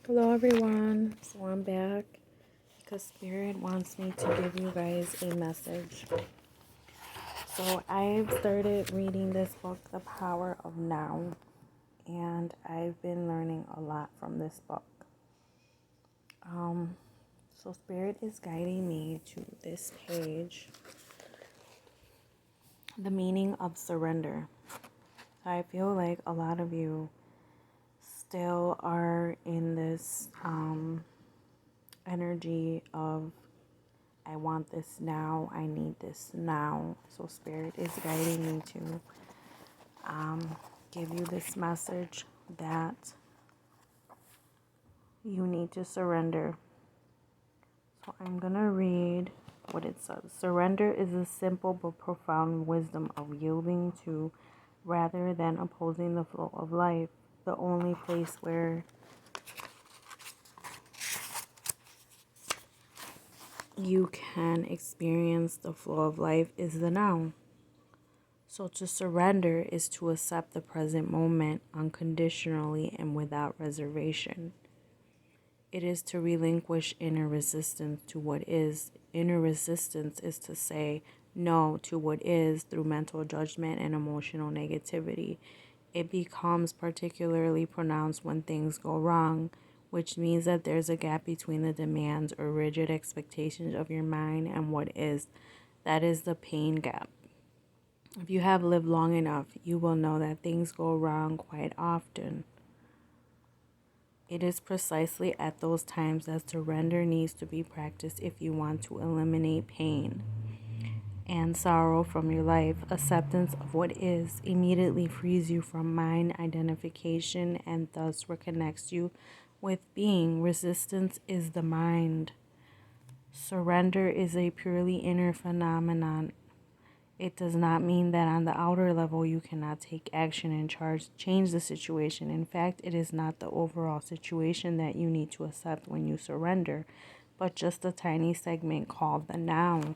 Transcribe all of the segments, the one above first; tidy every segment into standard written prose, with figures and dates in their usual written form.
Hello everyone, so I'm back because Spirit wants me to give you guys a message. So I've started reading this book, The Power of Now, and I've been learning a lot from this book. So Spirit is guiding me to this page, the meaning of surrender. I feel like a lot of you still are in this energy of I want this now. I need this now. So Spirit is guiding me to give you this message that you need to surrender. So I'm going to read what it says. Surrender is a simple but profound wisdom of yielding to rather than opposing the flow of life. The only place where you can experience the flow of life is the now. So to surrender is to accept the present moment unconditionally and without reservation. It is to relinquish inner resistance to what is. Inner resistance is to say no to what is through mental judgment and emotional negativity. It becomes particularly pronounced when things go wrong, which means that there's a gap between the demands or rigid expectations of your mind and what is. That is the pain gap. If you have lived long enough, you will know that things go wrong quite often. It is precisely at those times that surrender needs to be practiced if you want to eliminate pain and sorrow from your life. Acceptance of what is immediately frees you from mind identification and thus reconnects you with being. Resistance is the mind. Surrender is a purely inner phenomenon. It does not mean that on the outer level you cannot take action and change the situation. In fact, it is not the overall situation that you need to accept when you surrender, but just a tiny segment called the now.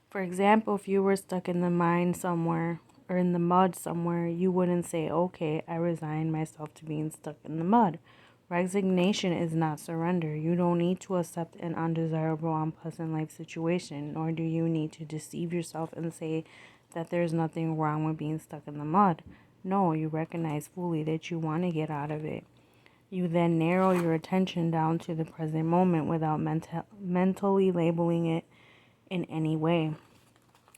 For example, if you were stuck in the mine somewhere or in the mud somewhere, you wouldn't say, okay, I resign myself to being stuck in the mud. Resignation is not surrender. You don't need to accept an undesirable, unpleasant life situation, nor do you need to deceive yourself and say that there's nothing wrong with being stuck in the mud. No, you recognize fully that you want to get out of it. You then narrow your attention down to the present moment without mentally labeling it in any way.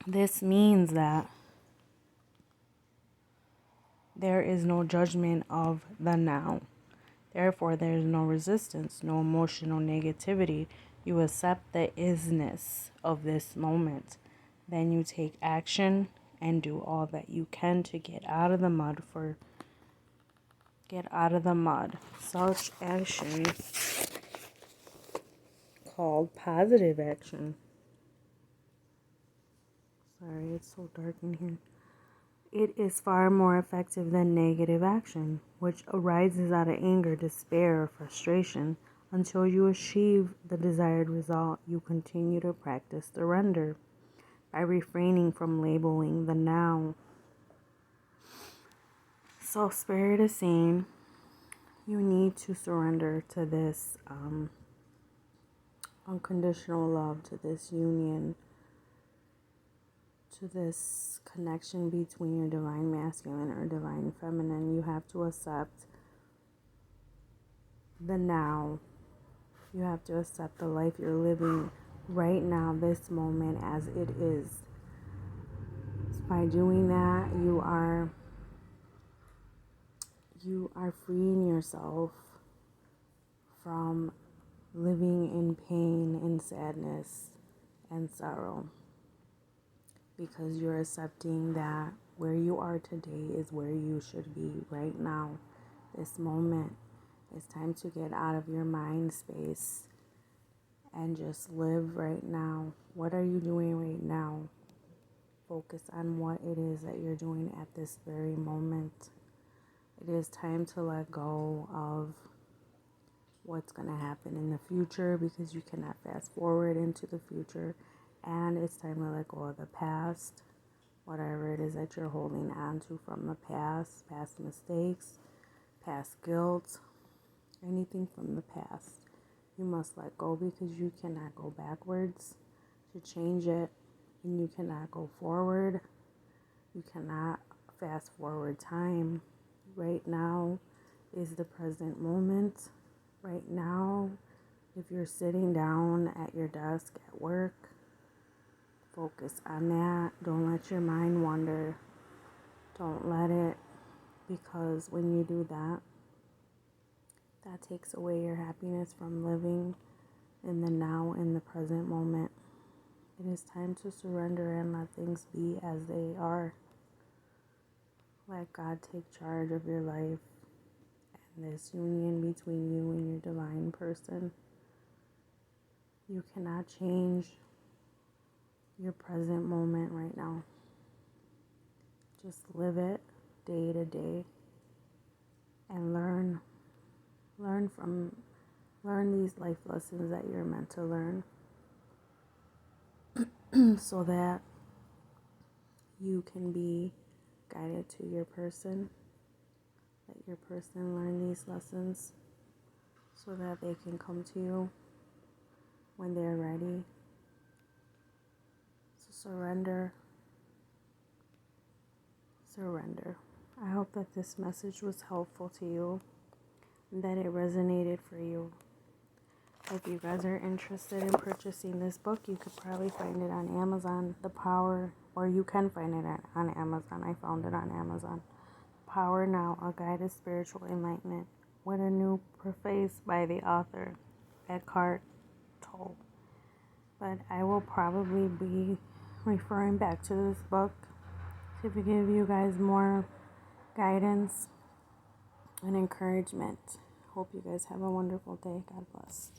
This means that there is no judgment of the now. Therefore, there is no resistance, no emotional negativity. You accept the isness of this moment. Then you take action and do all that you can to get out of the mud. Such action called positive action. Sorry, it's so dark in here. It is far more effective than negative action, which arises out of anger, despair, or frustration. Until you achieve the desired result, you continue to practice surrender by refraining from labeling the now. So Spirit is saying you need to surrender to this unconditional love, to this union, to this connection between your divine masculine or divine feminine. You have to accept the now. You have to accept the life you're living right now, this moment, as it is. By doing that, you are freeing yourself from living in pain and sadness and sorrow, because you're accepting that where you are today is where you should be right now, this moment. It's time to get out of your mind space and just live right now. What are you doing right now? Focus on what it is that you're doing at this very moment. It is time to let go of what's going to happen in the future, because you cannot fast forward into the future. And it's time to let go of the past, whatever it is that you're holding on to from the past mistakes, past guilt, anything from the past. You must let go because you cannot go backwards to change it, and you cannot go forward. You cannot fast forward time. Right now is the present moment. Right now, if you're sitting down at your desk at work, focus on that. Don't let your mind wander. Don't let it, because when you do that, that takes away your happiness from living in the now, in the present moment. It is time to surrender and let things be as they are. Let God take charge of your life and this union between you and your divine person. You cannot change your present moment right now. Just live it day to day and learn these life lessons that you're meant to learn so that you can be guided to your person. Let your person learn these lessons so that they can come to you when they're ready. So surrender. I hope that this message was helpful to you and that it resonated for you. If you guys are interested in purchasing this book, you could probably find it on Amazon, The Power, or you can find it on Amazon. I found it on Amazon. Power Now, A Guide to Spiritual Enlightenment, with a new preface by the author, Eckhart Tolle. But I will probably be referring back to this book to give you guys more guidance and encouragement. Hope you guys have a wonderful day. God bless.